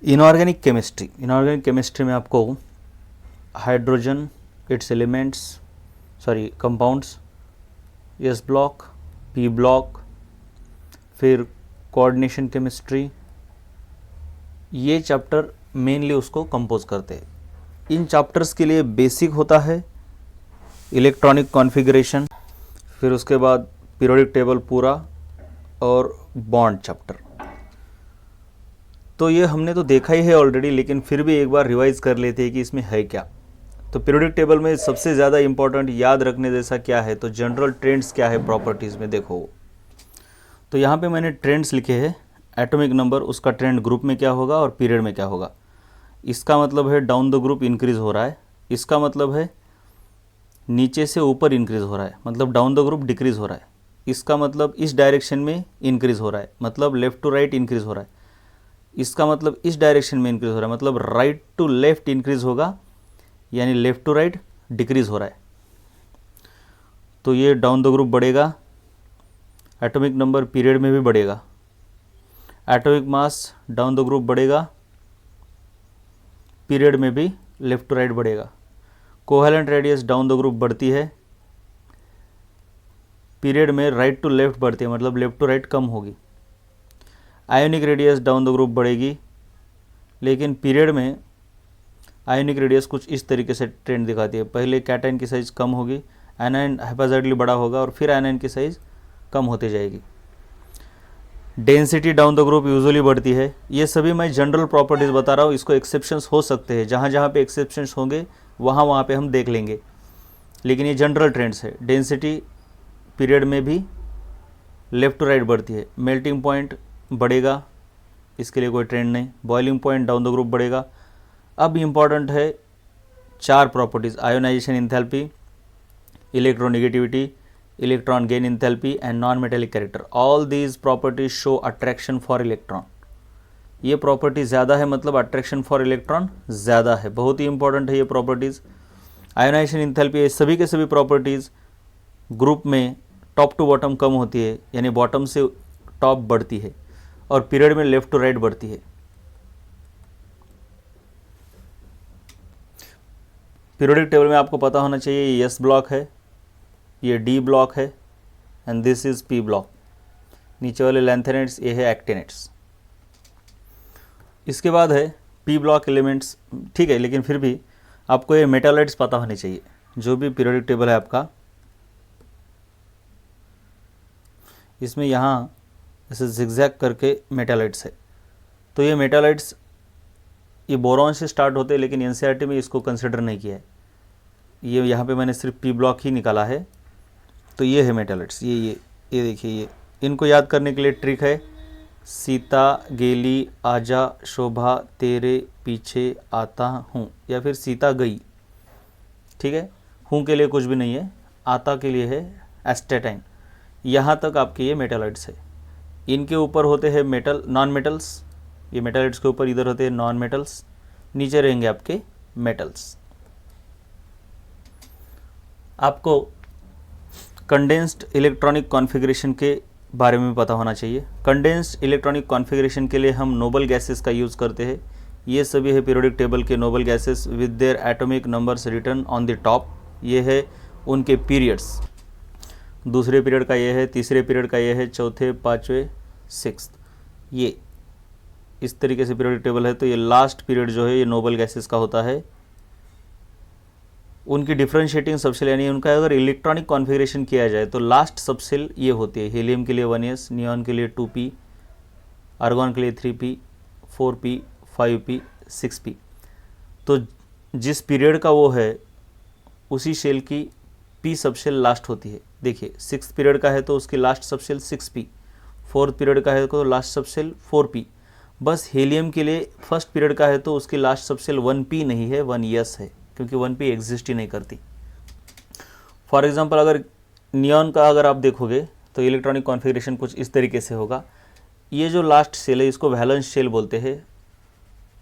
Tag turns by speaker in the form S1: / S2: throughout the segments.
S1: Inorganic chemistry में आपको hydrogen, it's elements, compounds, S block, P block, फिर coordination chemistry, ये चैप्टर मेनली उसको कंपोज करते हैं। इन चैप्टर्स के लिए बेसिक होता है इलेक्ट्रॉनिक कॉन्फ़िगरेशन, फिर उसके बाद पीरियोडिक टेबल पूरा और बॉन्ड चैप्टर। तो ये हमने तो देखा ही है ऑलरेडी, लेकिन फिर भी एक बार रिवाइज कर लेते हैं कि इसमें है क्या। तो पीरियोडिक टेबल में सबसे ज़्यादा इंपॉर्टेंट याद रखने जैसा क्या है, तो जनरल ट्रेंड्स क्या है प्रॉपर्टीज़ में देखो। तो यहाँ पे मैंने ट्रेंड्स लिखे हैं, एटॉमिक नंबर, उसका ट्रेंड ग्रुप में क्या होगा और पीरियड में क्या होगा। इसका मतलब है डाउन द ग्रुप इंक्रीज हो रहा है, इसका मतलब है नीचे से ऊपर इंक्रीज हो रहा है, मतलब डाउन द ग्रुप डिक्रीज हो रहा है। इसका मतलब इस डायरेक्शन में इंक्रीज हो रहा है, मतलब लेफ़्ट टू राइट इंक्रीज हो रहा है। इसका मतलब इस डायरेक्शन में इंक्रीज हो रहा है, मतलब राइट टू लेफ़्ट इंक्रीज होगा, यानी लेफ़्ट टू राइट डिक्रीज हो रहा है। तो ये डाउन द ग्रुप बढ़ेगा, एटॉमिक नंबर पीरियड में भी बढ़ेगा, atomic mass down the group बढ़ेगा, पीरियड में भी लेफ़्ट टू राइट बढ़ेगा। Covalent radius down the group बढ़ती है, पीरियड में राइट टू लेफ़्ट बढ़ती है, मतलब लेफ़्ट टू राइट कम होगी। Ionic radius down the group बढ़ेगी, लेकिन पीरियड में आयोनिक रेडियस कुछ इस तरीके से ट्रेंड दिखाती है। पहले कैटायन की साइज़ कम होगी, एनायन हाइपोजाइडली बड़ा होगा और फिर आयनाइन की साइज़ कम होती जाएगी। Density down the group usually बढ़ती है। ये सभी मैं जनरल प्रॉपर्टीज़ बता रहा हूँ, इसको एक्सेप्शंस हो सकते हैं, जहाँ जहाँ पे एक्सेप्शंस होंगे वहाँ पे हम देख लेंगे, लेकिन ये जनरल ट्रेंड्स है। डेंसिटी पीरियड में भी लेफ़्ट टू राइट बढ़ती है। मेल्टिंग पॉइंट बढ़ेगा, इसके लिए कोई ट्रेंड नहीं। Boiling point down the group बढ़ेगा। अब इम्पॉर्टेंट है 4 properties, ionisation enthalpy, electronegativity, electron gain enthalpy and non-metallic character. All these properties show attraction for electron. ये प्रॉपर्टी ज़्यादा है, मतलब अट्रैक्शन फॉर इलेक्ट्रॉन ज़्यादा है, बहुत ही इंपॉर्टेंट है ये प्रॉपर्टीज़। आयोनाइजेशन इंथैल्पी, ये सभी के सभी प्रॉपर्टीज़ ग्रुप में टॉप टू बॉटम कम होती है, यानी बॉटम से टॉप बढ़ती है, और पीरियड में लेफ्ट टू राइट बढ़ती है। पीरियोडिक टेबल में आपको पता होना चाहिए ये एस ब्लॉक है, ये डी ब्लॉक है, and this is P block. नीचे वाले लैंथेनेट्स, ये है एक्टिनेट्स। इसके बाद है पी ब्लॉक एलिमेंट्स, ठीक है, लेकिन फिर भी आपको ये मेटालाइट्स पता होने चाहिए। जो भी पीरियोडिक टेबल है आपका, इसमें यहाँ ऐसे जिगजैग करके मेटालाइट्स है। तो ये मेटालाइट्स ये बोरॉन से स्टार्ट होते हैं, लेकिन एनसीईआरटी में इसको कंसिडर नहीं किया है। ये यहाँ पे मैंने सिर्फ पी ब्लॉक ही निकाला है। तो ये है मेटालाइट्स, ये देखिए, ये इनको याद करने के लिए ट्रिक है, सीता गेली आजा शोभा तेरे पीछे आता हूँ, या फिर सीता गई, ठीक है। हूँ के लिए कुछ भी नहीं है, आता के लिए है एस्टेटाइन। यहाँ तक आपके ये मेटालाइट्स है। इनके ऊपर होते हैं मेटल, नॉन मेटल्स। ये मेटालाइट्स के ऊपर इधर होते हैं नॉन मेटल्स, नीचे रहेंगे आपके मेटल्स। आपको कंडेंस्ड इलेक्ट्रॉनिक कॉन्फ़िगरेशन के बारे में पता होना चाहिए। कंडेंस्ड इलेक्ट्रॉनिक कॉन्फ़िगरेशन के लिए हम नोबल गैसेस का यूज़ करते हैं। ये सभी है पीरियोडिक टेबल के noble gases with their atomic numbers written on the top. ये है उनके पीरियड्स, दूसरे पीरियड का ये है, तीसरे पीरियड का ये है, चौथे, पाँचवें, सिक्स्थ, ये इस तरीके से पीरियोडिक टेबल है। तो ये लास्ट पीरियड जो है ये नोबल गैसेस का होता है। उनकी डिफरेंशिएटिंग सबसेल, यानी उनका अगर इलेक्ट्रॉनिक कॉन्फ़िगरेशन किया जाए तो लास्ट सबसेल ये होती है। हीलियम के लिए 1s, नियॉन के लिए 2p, आर्गॉन के लिए 3p, 4p, 5p, 6p। तो जिस पीरियड का वो है उसी सेल की p सबसेल लास्ट होती है। देखिए 6th पीरियड का है तो उसकी last subshell 6p, 4th period का है तो लास्ट सबसेल 4p। बस हीलियम के लिए फर्स्ट पीरियड का है तो उसकी लास्ट सबसेल 1p नहीं है, 1s है, क्योंकि 1p एग्जिस्ट ही नहीं करती। फॉर एग्जांपल अगर नियॉन का अगर आप देखोगे तो इलेक्ट्रॉनिक कॉन्फ़िगरेशन कुछ इस तरीके से होगा। ये जो लास्ट सेल है इसको वैलेंस सेल बोलते हैं,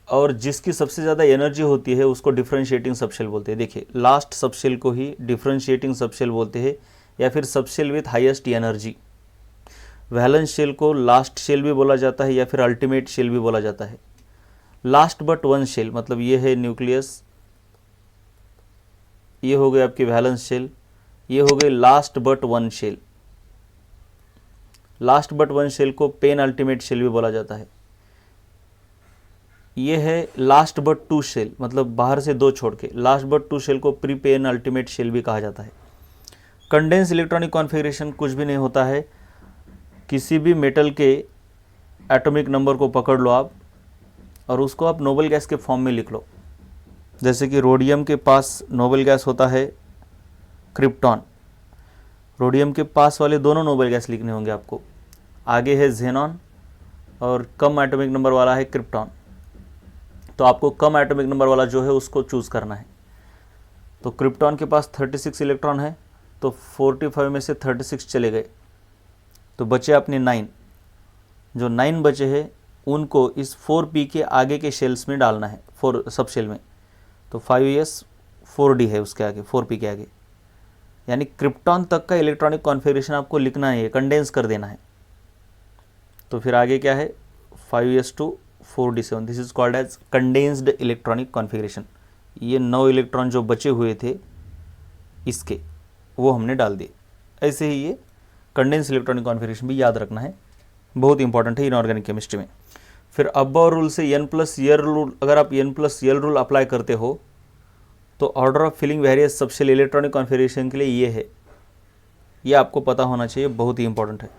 S1: और जिसकी सबसे ज़्यादा एनर्जी होती है उसको डिफरेंशिएटिंग सबसेल बोलते हैं। देखिए लास्ट सबसेल को ही डिफरेंशिएटिंग सबसेल बोलते हैं, या फिर subshell with highest energy. Valence shell को लास्ट सेल भी बोला जाता है, या फिर अल्टीमेट सेल भी बोला जाता है। लास्ट बट वन शेल, मतलब ये है न्यूक्लियस, ये हो गए आपकी वैलेंस शेल, ये हो गए last but one shell. Last but one shell को पेन अल्टीमेट शेल भी बोला जाता है। ये है लास्ट बट टू शेल, मतलब बाहर से दो छोड़ के, लास्ट बट टू शेल को प्री पेन अल्टीमेट शेल भी कहा जाता है। कंडेंस इलेक्ट्रॉनिक कॉन्फ़िगरेशन कुछ भी नहीं होता है, किसी भी मेटल के एटॉमिक नंबर को पकड़ लो आप और उसको आप नोबल गैस के फॉर्म में लिख लो। जैसे कि रोडियम के पास नोबल गैस होता है क्रिप्टॉन, रोडियम के पास वाले दोनों नोबल गैस लिखने होंगे आपको। आगे है जेनॉन और कम एटॉमिक नंबर वाला है क्रिप्टॉन, तो आपको कम एटॉमिक नंबर वाला जो है उसको चूज़ करना है। तो क्रिप्टॉन के पास 36 इलेक्ट्रॉन है, तो 45 में से 36 चले गए, तो बचे अपने 9। जो 9 बचे हैं उनको इस 4p के आगे के शेल्स में डालना है, 4 सब शेल में। तो 5s 4d है उसके आगे, 4p के आगे, यानी क्रिप्टॉन तक का इलेक्ट्रॉनिक कॉन्फ़िगरेशन आपको लिखना है, कंडेंस कर देना है। तो फिर आगे क्या है 5s2 4d7, this is called as condensed electronic configuration. ये 9 इलेक्ट्रॉन जो बचे हुए थे इसके, वो हमने डाल दिए। ऐसे ही ये कंडेंस इलेक्ट्रॉनिक कॉन्फ़िगरेशन भी याद रखना है, बहुत इंपॉर्टेंट है इनऑर्गेनिक केमिस्ट्री में। फिर अब्बाउ रूल से n+यल रूल, अगर आप n+यल रूल अप्लाई करते हो तो order of filling various subshell electronic configuration के लिए ये है, ये आपको पता होना चाहिए, बहुत ही इंपॉर्टेंट है।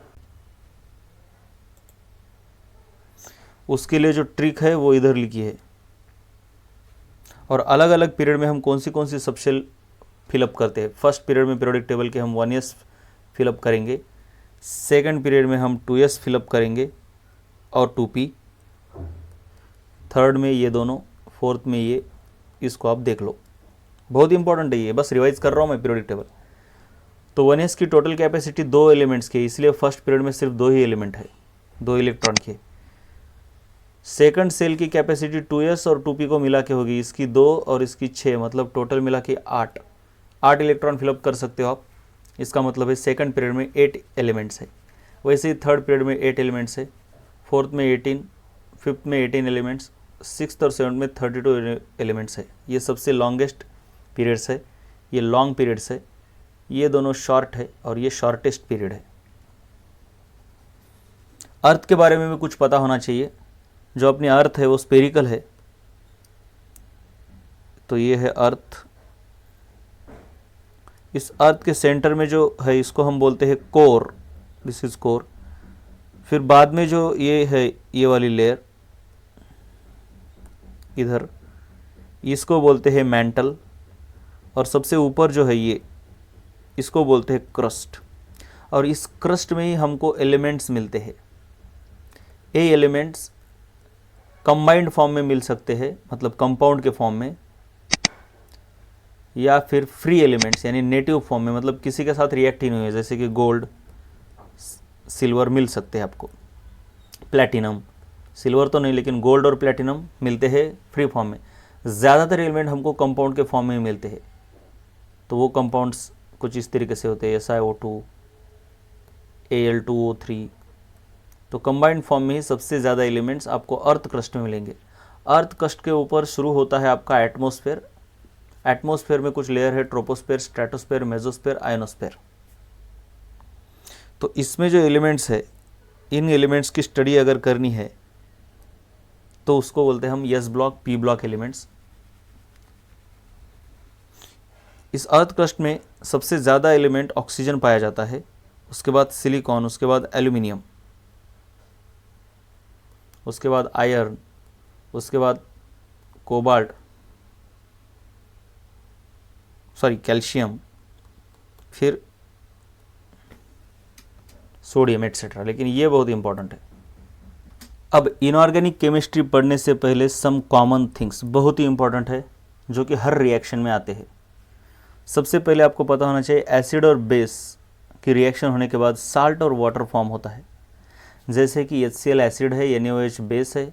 S1: उसके लिए जो ट्रिक है वो इधर लिखी है। और अलग अलग पीरियड में हम कौन सी सबशेल फिलअप करते हैं। फर्स्ट पीरियड में पीरियोडिक टेबल के हम 1s फिलअप करेंगे, सेकंड पीरियड में हम 2s फिलअप करेंगे और 2p, थर्ड में ये दोनों, फोर्थ में ये, इसको आप देख लो, बहुत इंपॉर्टेंट है ये, बस रिवाइज कर रहा हूँ मैं पीरियोडिक टेबल। तो 1s की टोटल कैपेसिटी 2 एलिमेंट्स की, इसलिए फर्स्ट पीरियड में सिर्फ 2 ही एलिमेंट है, 2 इलेक्ट्रॉन के। सेकंड सेल की कैपेसिटी 2s और 2p को मिला के होगी, इसकी 2 और इसकी 6, मतलब टोटल मिला के 8 इलेक्ट्रॉन फिलअप कर सकते हो आप। इसका मतलब है सेकंड पीरियड में 8 एलिमेंट्स है। वैसे ही थर्ड पीरियड में 8 एलिमेंट्स है, फोर्थ में 18, फिफ्थ में 18 एलिमेंट्स, सिक्स्थ और सेवन्थ में 32 एलिमेंट्स है। ये सबसे लॉन्गेस्ट पीरियड्स है, ये लॉन्ग पीरियड्स है, ये दोनों शॉर्ट है और ये शॉर्टेस्ट पीरियड है। अर्थ के बारे में भी कुछ पता होना चाहिए। जो अपनी अर्थ है वो स्पेरिकल है, तो ये है अर्थ। इस अर्थ के सेंटर में जो है इसको हम बोलते हैं कोर, दिस इज कोर। फिर बाद में जो ये है ये वाली लेयर इधर, इसको बोलते हैं मैंटल। और सबसे ऊपर जो है ये, इसको बोलते हैं क्रस्ट। और इस क्रस्ट में ही हमको एलिमेंट्स मिलते हैं। ये एलिमेंट्स कंबाइंड फॉर्म में मिल सकते हैं, मतलब कंपाउंड के फॉर्म में, या फिर फ्री एलिमेंट्स यानी नेटिव फॉर्म में, मतलब किसी के साथ रिएक्ट ही नहीं हुए, जैसे कि गोल्ड, सिल्वर मिल सकते हैं आपको, प्लैटिनम, सिल्वर तो नहीं लेकिन गोल्ड और प्लैटिनम मिलते हैं फ्री फॉर्म में। ज़्यादातर एलिमेंट हमको कंपाउंड के फॉर्म में मिलते हैं। तो वो कंपाउंड्स कुछ इस तरीके से होते हैं, SiO2, Al2O3। तो कंबाइंड फॉर्म में ही सबसे ज़्यादा एलिमेंट्स आपको अर्थ क्रस्ट में मिलेंगे। अर्थ क्रस्ट के ऊपर शुरू होता है आपका एटमॉस्फेयर। एटमॉस्फेयर में कुछ लेयर है, ट्रोपोस्फेयर, स्ट्रेटोस्फेयर, मेसोस्फेयर, आयोनोस्फेयर। तो इसमें जो एलिमेंट्स है, इन एलिमेंट्स की स्टडी अगर करनी है तो उसको बोलते हैं हम S block, P block elements. इस अर्थ क्रस्ट में सबसे ज़्यादा एलिमेंट ऑक्सीजन पाया जाता है, उसके बाद सिलिकॉन, उसके बाद एल्यूमिनियम, उसके बाद आयरन, उसके बाद कोबाल्ट, कैल्शियम, फिर सोडियम एटसेट्रा। लेकिन ये बहुत इंपॉर्टेंट है। अब इनऑर्गेनिक केमिस्ट्री पढ़ने से पहले सम कॉमन थिंग्स बहुत ही इंपॉर्टेंट है, जो कि हर रिएक्शन में आते हैं। सबसे पहले आपको पता होना चाहिए एसिड और बेस की रिएक्शन होने के बाद साल्ट और वाटर फॉर्म होता है। जैसे कि HCl एसिड है, NaOH बेस है,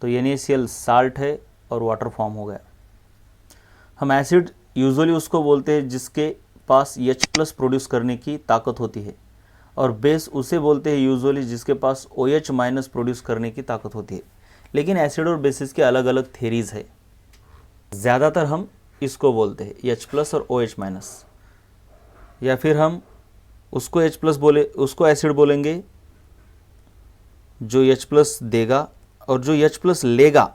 S1: तो NaCl साल्ट है और वाटर फॉर्म हो गया। हम एसिड यूजुअली उसको बोलते हैं जिसके पास H+ प्रोड्यूस करने की ताकत होती है, और बेस उसे बोलते हैं यूजुअली जिसके पास OH- प्रोड्यूस करने की ताकत होती है। लेकिन एसिड और बेसिस के अलग अलग थेरीज है। ज़्यादातर हम इसको बोलते हैं H+ और OH-, या फिर हम उसको H+ बोले, उसको एसिड बोलेंगे जो H+ देगा, और जो H+ लेगा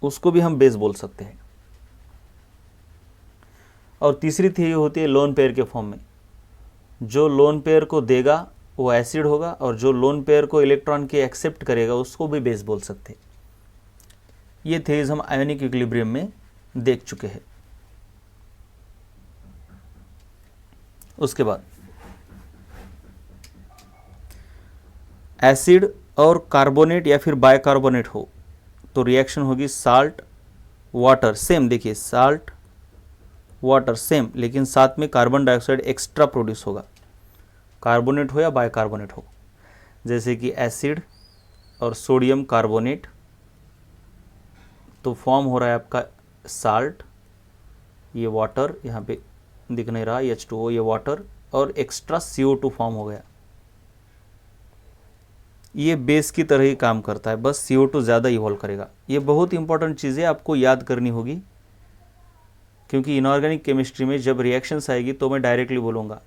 S1: उसको भी हम बेस बोल सकते हैं। और तीसरी थ्योरी होती है लोन पेयर के फॉर्म में। जो लोन पेयर को देगा वो एसिड होगा, और जो लोन पेयर को इलेक्ट्रॉन के एक्सेप्ट करेगा उसको भी बेस बोल सकते हैं। ये थ्योरीज हम आयोनिक इक्विलिब्रियम में देख चुके हैं। उसके बाद एसिड और कार्बोनेट या फिर बाइकार्बोनेट हो तो रिएक्शन होगी साल्ट वाटर, सेम देखिए साल्ट वाटर सेम, लेकिन साथ में कार्बन डाइऑक्साइड एक्स्ट्रा प्रोड्यूस होगा, कार्बोनेट हो या बाइकार्बोनेट हो। जैसे कि एसिड और सोडियम कार्बोनेट, तो फॉर्म हो रहा है आपका साल्ट, ये वाटर यहाँ पे दिख नहीं रहा H2O, ये वाटर, और एक्स्ट्रा CO2 फॉर्म हो गया। ये बेस की तरह ही काम करता है, बस CO2 ज़्यादा इवॉल्व करेगा। ये बहुत इंपॉर्टेंट चीज़ें आपको याद करनी होगी, क्योंकि इनऑर्गेनिक केमिस्ट्री में जब रिएक्शंस आएगी तो मैं डायरेक्टली बोलूँगा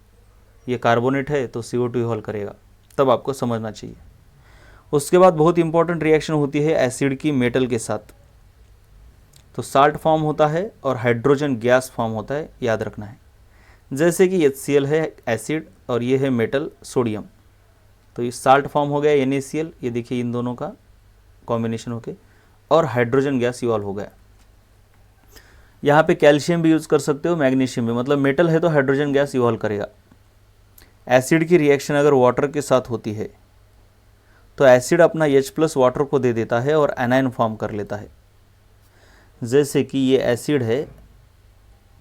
S1: ये कार्बोनेट है तो CO2 इवॉल्व करेगा, तब आपको समझना चाहिए। उसके बाद बहुत इंपॉर्टेंट रिएक्शन होती है एसिड की मेटल के साथ, तो साल्ट फॉर्म होता है और हाइड्रोजन गैस फॉर्म होता है, याद रखना है। जैसे कि HCl है एसिड और ये है मेटल सोडियम, तो ये साल्ट फॉर्म हो गया NaCl, ये देखिए इन दोनों का कॉम्बिनेशन होके, और हाइड्रोजन गैस इवॉल्व हो गया। यहाँ पे कैल्शियम भी यूज़ कर सकते हो, मैग्नीशियम भी, मतलब मेटल है तो हाइड्रोजन गैस इवॉल्व करेगा। एसिड की रिएक्शन अगर वाटर के साथ होती है तो एसिड अपना H+ वाटर को दे देता है और एनायन फॉर्म कर लेता है। जैसे कि ये एसिड है,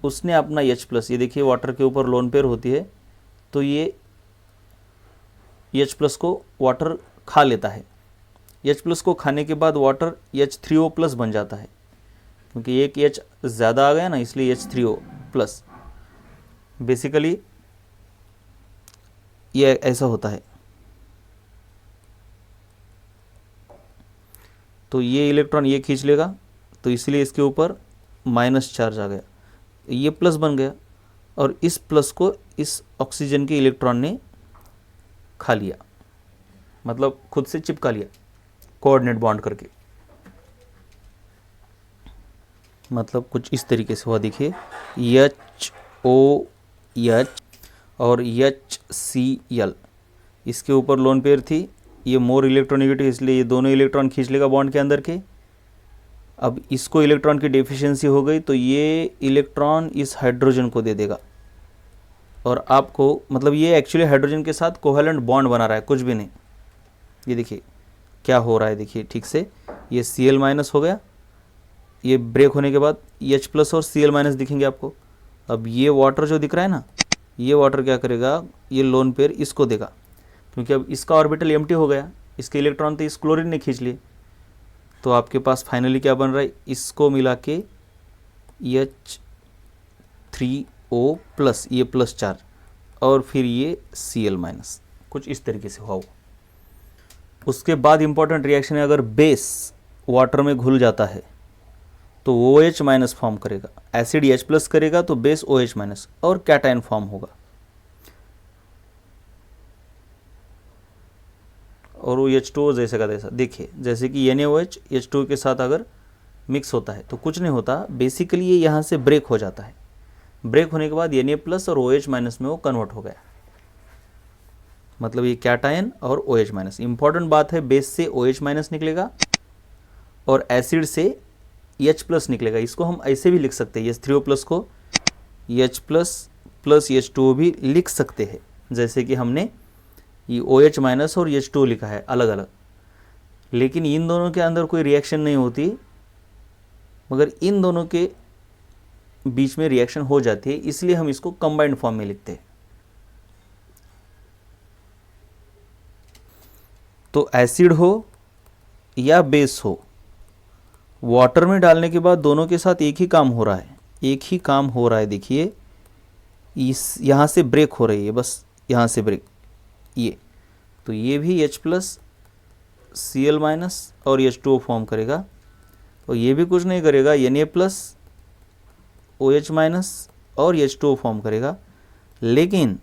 S1: उसने अपना H+, ये देखिए वाटर के ऊपर लोन पेयर होती है, तो ये H+ को वाटर खा लेता है। H+ को खाने के बाद वाटर H3O+ बन जाता है, क्योंकि एक H ज़्यादा आ गया ना, इसलिए H3O+। बेसिकली ये ऐसा होता है। तो ये इलेक्ट्रॉन ये खींच लेगा, तो इसलिए इसके ऊपर माइनस चार्ज आ गया, ये प्लस बन गया, और इस प्लस को इस ऑक्सीजन के इलेक्ट्रॉन ने खा लिया, मतलब खुद से चिपका लिया कोऑर्डिनेट बॉन्ड करके। मतलब कुछ इस तरीके से हुआ, देखिए HOH और HCl, इसके ऊपर लोन पेयर थी, ये मोर इलेक्ट्रोनेगेटिव, इसलिए ये दोनों इलेक्ट्रॉन खींच लेगा बॉन्ड के अंदर के। अब इसको इलेक्ट्रॉन की डेफिशिएंसी हो गई, तो ये इलेक्ट्रॉन इस हाइड्रोजन को दे देगा, और आपको मतलब ये एक्चुअली हाइड्रोजन के साथ कोवेलेंट बॉन्ड बना रहा है, कुछ भी नहीं। ये देखिए क्या हो रहा है, देखिए ठीक से, ये Cl- हो गया, ये ब्रेक होने के बाद H+ और Cl- दिखेंगे आपको। अब ये वाटर जो दिख रहा है ना, ये वाटर क्या करेगा, ये लोन पेयर इसको देगा, क्योंकि अब इसका ऑर्बिटल एम्प्टी हो गया, इसके इलेक्ट्रॉन तो इस क्लोरीन ने खींच लिए, तो आपके पास फाइनली क्या बन रहा है, इसको मिला के H3O+, ये प्लस चार्ज, और फिर ये Cl-, कुछ इस तरीके से हुआ। उसके बाद इंपॉर्टेंट रिएक्शन है, अगर बेस वाटर में घुल जाता है तो OH- फॉर्म करेगा, एसिड H+ करेगा तो बेस OH- और कैटायन फॉर्म होगा, और वो H2O जैसे का तैसा। देखिए जैसे कि NaOH H2O के साथ अगर मिक्स होता है तो कुछ नहीं होता, बेसिकली ये यहाँ से ब्रेक हो जाता है, ब्रेक होने के बाद Na+ और OH- में वो कन्वर्ट हो गया, मतलब ये कैटायन और OH-। इंपॉर्टेंट बात है, बेस से OH- निकलेगा और एसिड से H+ निकलेगा। इसको हम ऐसे भी लिख सकते हैं, H3O+ को H+ + H2O भी लिख सकते हैं, जैसे कि हमने ये OH- और H2O लिखा है अलग अलग, लेकिन इन दोनों के अंदर कोई रिएक्शन नहीं होती, मगर इन दोनों के बीच में रिएक्शन हो जाती है, इसलिए हम इसको कंबाइंड फॉर्म में लिखते हैं। तो एसिड हो या बेस हो, वाटर में डालने के बाद दोनों के साथ एक ही काम हो रहा है, एक ही काम हो रहा है। देखिए इस यहाँ से ब्रेक हो रही है, बस यहाँ से ब्रेक, ये तो ये भी H+ Cl माइनस और H2O फॉर्म करेगा, और ये भी कुछ नहीं करेगा, Na प्लस OH माइनस और H2O फॉर्म करेगा। लेकिन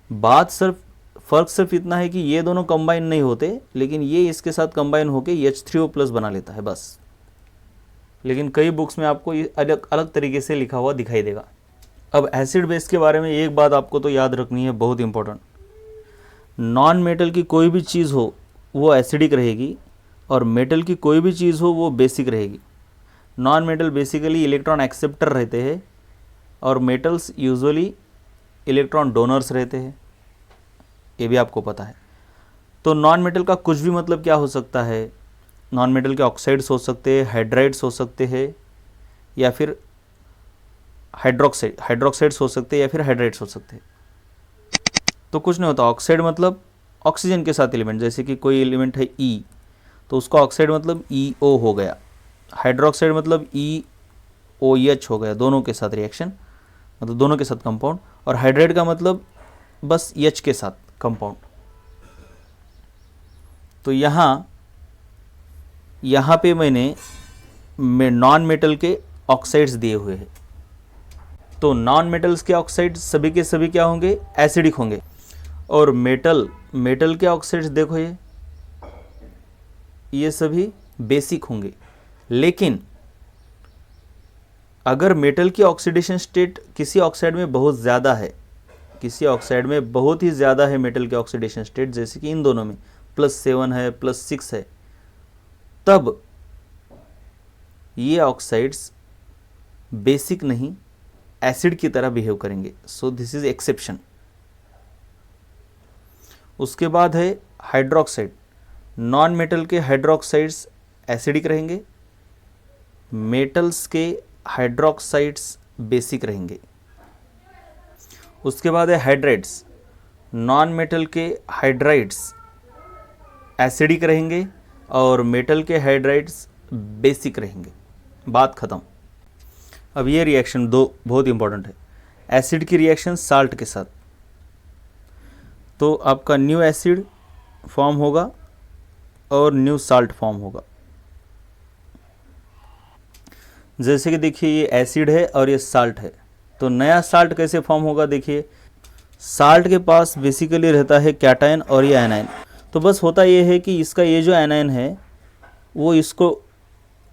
S1: बात फ़र्क सिर्फ इतना है कि ये दोनों कंबाइन नहीं होते, लेकिन ये इसके साथ कंबाइन होके H3O प्लस बना लेता है बस। लेकिन कई बुक्स में आपको ये अलग अलग तरीके से लिखा हुआ दिखाई देगा। अब एसिड बेस के बारे में एक बात आपको तो याद रखनी है, बहुत इंपॉर्टेंट। नॉन मेटल की कोई भी चीज़ हो वो एसिडिक रहेगी, और मेटल की कोई भी चीज़ हो वो बेसिक रहेगी। Non metal basically electron acceptor रहते हैं, और मेटल्स यूजुअली इलेक्ट्रॉन डोनर्स रहते हैं, ये भी आपको पता है। तो नॉन मेटल का कुछ भी मतलब क्या हो सकता है? नॉन मेटल के ऑक्साइड्स हो सकते हैं, हाइड्राइड्स हो सकते हैं, या फिर हाइड्रोक्साइड्स हो सकते हैं, या फिर हाइड्राइड्स हो सकते हैं। तो कुछ नहीं होता। ऑक्साइड मतलब ऑक्सीजन के साथ एलिमेंट, जैसे कि कोई एलिमेंट है ई, तो उसका ऑक्साइड मतलब EO हो गया। हाइड्रोक्साइड मतलब EOH हो गया, दोनों के साथ रिएक्शन, मतलब दोनों के साथ कंपाउंड। और हाइड्राइड का मतलब बस H के साथ कंपाउंड। तो यहाँ पे मैंने नॉन मेटल के ऑक्साइड्स दिए हुए हैं। तो नॉन मेटल्स के ऑक्साइड्स सभी के सभी क्या होंगे? एसिडिक होंगे। और मेटल के ऑक्साइड्स देखो, ये सभी बेसिक होंगे। लेकिन अगर मेटल की ऑक्सीडेशन स्टेट किसी ऑक्साइड में बहुत ज़्यादा है, किसी ऑक्साइड में बहुत ही ज़्यादा है मेटल के ऑक्सीडेशन स्टेट, जैसे कि इन दोनों में +7 है, +6 है, तब ये ऑक्साइड्स बेसिक नहीं एसिड की तरह बिहेव करेंगे। So this is exception. उसके बाद है हाइड्रोक्साइड। नॉन मेटल के हाइड्रोक्साइड्स एसिडिक रहेंगे, मेटल्स के हाइड्रोक्साइड्स बेसिक रहेंगे। उसके बाद है हाइड्राइड्स। नॉन मेटल के हाइड्राइड्स एसिडिक रहेंगे, और मेटल के हाइड्राइड्स बेसिक रहेंगे। बात ख़त्म। अब ये रिएक्शन दो बहुत इंपॉर्टेंट है। एसिड की रिएक्शन साल्ट के साथ, तो आपका न्यू एसिड फॉर्म होगा और न्यू साल्ट फॉर्म होगा। जैसे कि देखिए ये एसिड है और ये साल्ट है, तो नया साल्ट कैसे फॉर्म होगा? देखिए साल्ट के पास बेसिकली रहता है कैटायन और ये एनायन। तो बस होता ये है कि इसका ये जो एनायन है वो इसको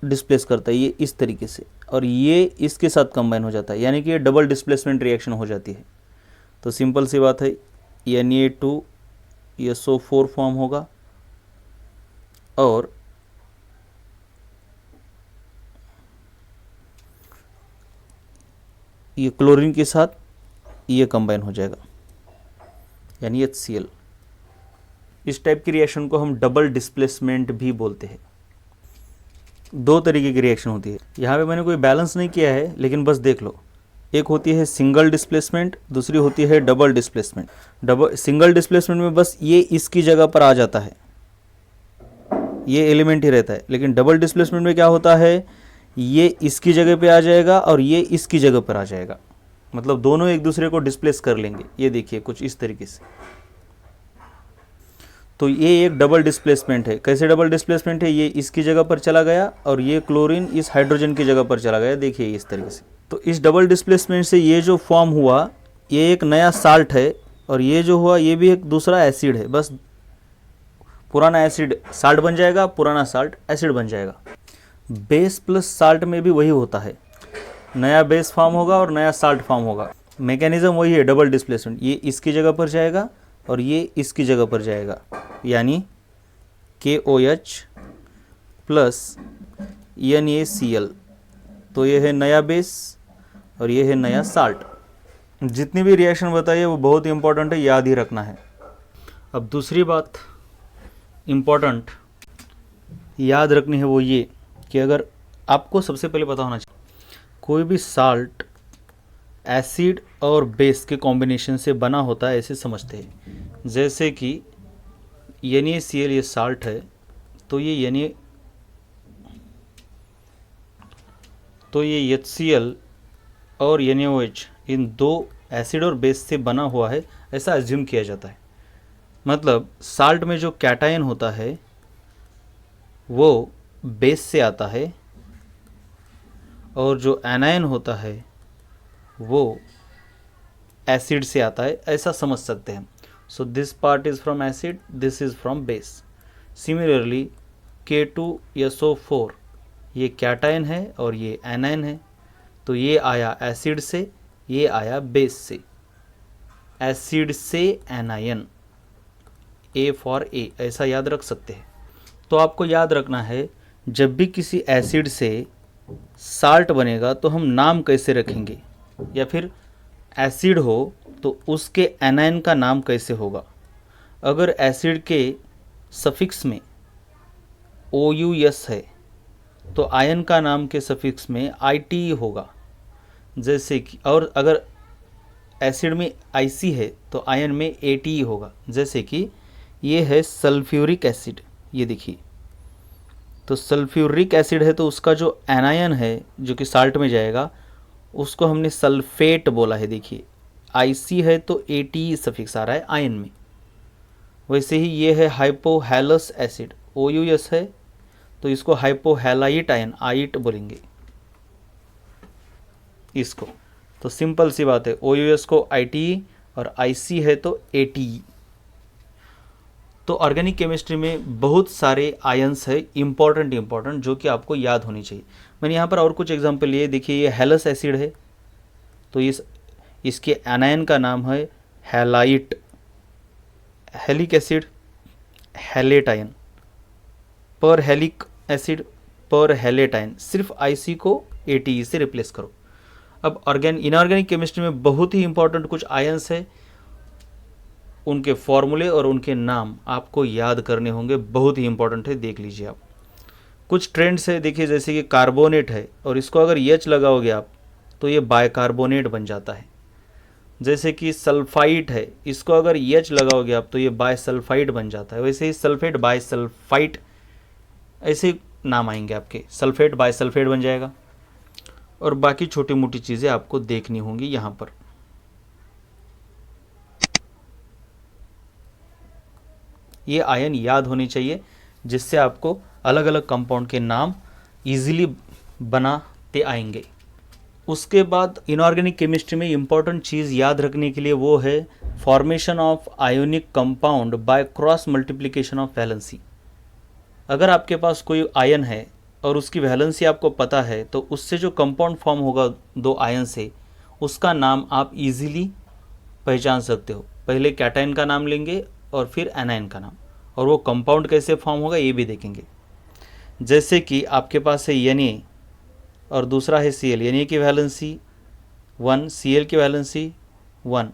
S1: डिस्प्लेस करता है, ये इस तरीके से, और ये इसके साथ कंबाइन हो जाता है, यानी कि ये डबल डिस्प्लेसमेंट रिएक्शन हो जाती है। तो सिंपल सी बात है, Na2SO4 फॉर्म होगा, और ये क्लोरीन के साथ ये कंबाइन हो जाएगा, यानी HCl। इस टाइप की रिएक्शन को हम डबल डिस्प्लेसमेंट भी बोलते हैं। दो तरीके की रिएक्शन होती है। यहाँ पे मैंने कोई बैलेंस नहीं किया है, लेकिन बस देख लो। एक होती है सिंगल डिस्प्लेसमेंट, दूसरी होती है डबल डिस्प्लेसमेंट। सिंगल डिस्प्लेसमेंट में बस ये इसकी जगह पर आ जाता है, ये एलिमेंट ही रहता है। लेकिन डबल डिस्प्लेसमेंट में क्या होता है, ये इसकी जगह पे आ जाएगा और ये इसकी जगह पर आ जाएगा, मतलब दोनों एक दूसरे को डिस्प्लेस कर लेंगे। ये देखिए कुछ इस तरीके से। तो ये एक डबल डिस्प्लेसमेंट है। कैसे डबल डिस्प्लेसमेंट है? ये इसकी जगह पर चला गया और ये क्लोरीन इस हाइड्रोजन की जगह पर चला गया। देखिए इस तरीके से। तो इस डबल डिस्प्लेसमेंट से ये जो फॉर्म हुआ, ये एक नया साल्ट है, और ये जो हुआ ये भी एक दूसरा एसिड है। बस पुराना एसिड साल्ट बन जाएगा, पुराना साल्ट एसिड बन जाएगा। बेस प्लस साल्ट में भी वही होता है, नया बेस फॉर्म होगा और नया साल्ट फॉर्म होगा। मैकेनिज्म वही है, डबल डिस्प्लेसमेंट। ये इसकी जगह पर जाएगा और ये इसकी जगह पर जाएगा, यानी KOH प्लस NaCl। तो ये है नया बेस और ये है नया साल्ट। जितनी भी रिएक्शन बताइए वो बहुत इंपॉर्टेंट है, याद ही रखना है। अब दूसरी बात इम्पॉर्टेंट याद रखनी है वो ये कि अगर आपको सबसे पहले पता होना चाहिए, कोई भी साल्ट एसिड और बेस के कॉम्बिनेशन से बना होता है, ऐसे समझते हैं। जैसे कि NaCl ये साल्ट है, तो ये HCl और NaOH इन दो एसिड और बेस से बना हुआ है, ऐसा एज्यूम किया जाता है। मतलब साल्ट में जो कैटायन होता है वो बेस से आता है और जो एनायन होता है वो एसिड से आता है, ऐसा समझ सकते हैं। So this part is from acid, this is from base. Similarly K2SO4 ये कैटायन है और ये एनायन है, तो ये आया एसिड से, ये आया बेस से। एसिड से एनायन, A फॉर A, ऐसा याद रख सकते हैं। तो आपको याद रखना है, जब भी किसी एसिड से साल्ट बनेगा तो हम नाम कैसे रखेंगे, या फिर एसिड हो तो उसके एनायन का नाम कैसे होगा। अगर एसिड के सफिक्स में OUS है तो आयन का नाम के सफिक्स में ITE होगा, जैसे कि, और अगर एसिड में IC है तो आयन में ATE होगा। जैसे कि ये है सल्फ्यूरिक एसिड, ये देखिए, तो सल्फ्यूरिक एसिड है तो उसका जो एनायन है जो कि साल्ट में जाएगा उसको हमने सल्फेट बोला है। देखिए IC है तो ATE सफिक्स आ रहा है आयन में। वैसे ही ये है हाइपोहैलस एसिड, OUS है तो इसको हाइपोहैलाइट आयन, आइट बोलेंगे इसको। तो सिंपल सी बात है, OUS को ITE और IC है तो ATE। तो ऑर्गेनिक केमिस्ट्री में बहुत सारे आयंस है इम्पॉर्टेंट जो कि आपको याद होनी चाहिए। मैंने यहाँ पर और कुछ एग्जांपल लिए। देखिए ये हैलस एसिड है तो इसके एनायन का नाम है हैलाइट। हेलिक एसिड हैलेट आयन, पर हेलिक एसिड पर हैलेट आयन, सिर्फ IC को ATE से रिप्लेस करो। अब इनऑर्गेनिक केमिस्ट्री में बहुत ही इंपॉर्टेंट कुछ आयंस है, उनके फॉर्मूले और उनके नाम आपको याद करने होंगे, बहुत ही इंपॉर्टेंट है, देख लीजिए आप। कुछ ट्रेंड्स है, देखिए जैसे कि कार्बोनेट है और इसको अगर H लगाओगे आप तो ये बायकार्बोनेट बन जाता है। जैसे कि सल्फाइट है, इसको अगर H लगाओगे आप तो ये बायसल्फाइड बन जाता है। वैसे ही सल्फेट बायसल्फाइट, ऐसे नाम आएंगे आपके, सल्फेट बायसल्फेट बन जाएगा। और बाकी छोटी मोटी चीज़ें आपको देखनी होंगी यहाँ पर। ये आयन याद होनी चाहिए जिससे आपको अलग अलग कंपाउंड के नाम इजीली बनाते आएंगे। उसके बाद इनऑर्गेनिक केमिस्ट्री में इंपॉर्टेंट चीज़ याद रखने के लिए वो है formation of ionic compound by cross multiplication of valency. अगर आपके पास कोई आयन है और उसकी वैलेंसी आपको पता है तो उससे जो कंपाउंड फॉर्म होगा दो आयन से, उसका नाम आप इजीली पहचान सकते हो। पहले कैटायन का नाम लेंगे और फिर एनायन का नाम, और वो कंपाउंड कैसे फॉर्म होगा ये भी देखेंगे। जैसे कि आपके पास है Na और दूसरा है Cl। Na की वैलेंसी 1, Cl की वैलेंसी 1,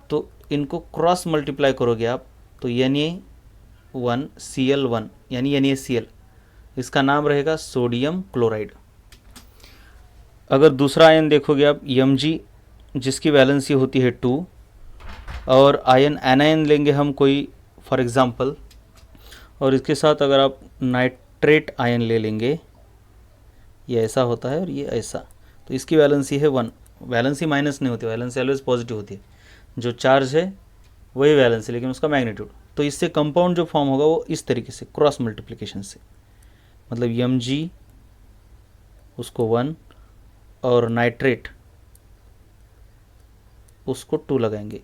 S1: तो इनको क्रॉस मल्टीप्लाई करोगे आप तो Na1 Cl1 यानी NaCl, इसका नाम रहेगा सोडियम क्लोराइड। अगर दूसरा आयन देखोगे आप Mg, जिसकी वैलेंसी होती है 2, और आयन एनायन लेंगे हम कोई फॉर एग्ज़ाम्पल, और इसके साथ अगर आप नाइट्रेट आयन ले लेंगे, ये ऐसा होता है और ये ऐसा, तो इसकी वैलेंसी है 1। वैलेंसी माइनस नहीं होती, वैलेंसी ऑलवेज पॉजिटिव होती है। जो चार्ज है वही वैलेंसी, लेकिन उसका मैग्नीट्यूड। तो इससे कंपाउंड जो फॉर्म होगा वो इस तरीके से क्रॉस मल्टीप्लिकेशन से, मतलब Mg उसको 1 और नाइट्रेट उसको 2 लगाएंगे,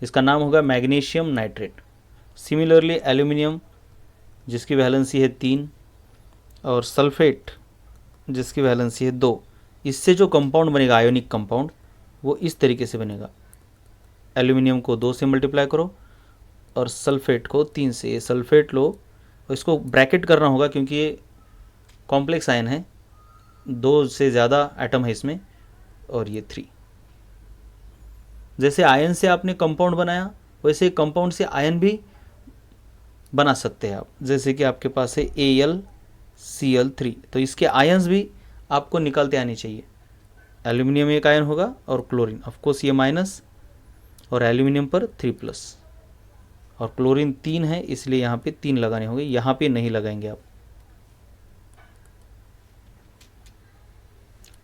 S1: इसका नाम होगा मैग्नीशियम नाइट्रेट। सिमिलरली एल्यूमिनियम जिसकी वैलेंसी है 3 और सल्फेट जिसकी वैलेंसी है 2, इससे जो कंपाउंड बनेगा आयोनिक कंपाउंड वो इस तरीके से बनेगा। एल्यूमिनियम को 2 से मल्टीप्लाई करो और सल्फेट को 3 से। ये सल्फेट लो और इसको ब्रैकेट करना होगा क्योंकि ये कॉम्प्लेक्स आयन है, 2 से ज़्यादा एटम है इसमें, और ये 3। जैसे आयन से आपने कंपाउंड बनाया वैसे कंपाउंड से आयन भी बना सकते हैं आप। जैसे कि आपके पास है AlCl3, तो इसके आयन्स भी आपको निकालते आने चाहिए। एल्यूमिनियम एक आयन होगा और क्लोरीन, ऑफकोर्स ये माइनस, और एल्यूमिनियम पर 3+, और क्लोरीन 3 है इसलिए यहाँ पे 3 लगाने होंगे, यहाँ पे नहीं लगाएंगे आप।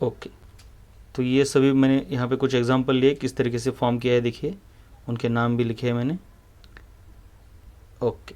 S1: ओके, तो ये सभी मैंने यहाँ पे कुछ एग्जांपल लिए किस तरीके से फॉर्म किया है, देखिए उनके नाम भी लिखे हैं मैंने। ओके।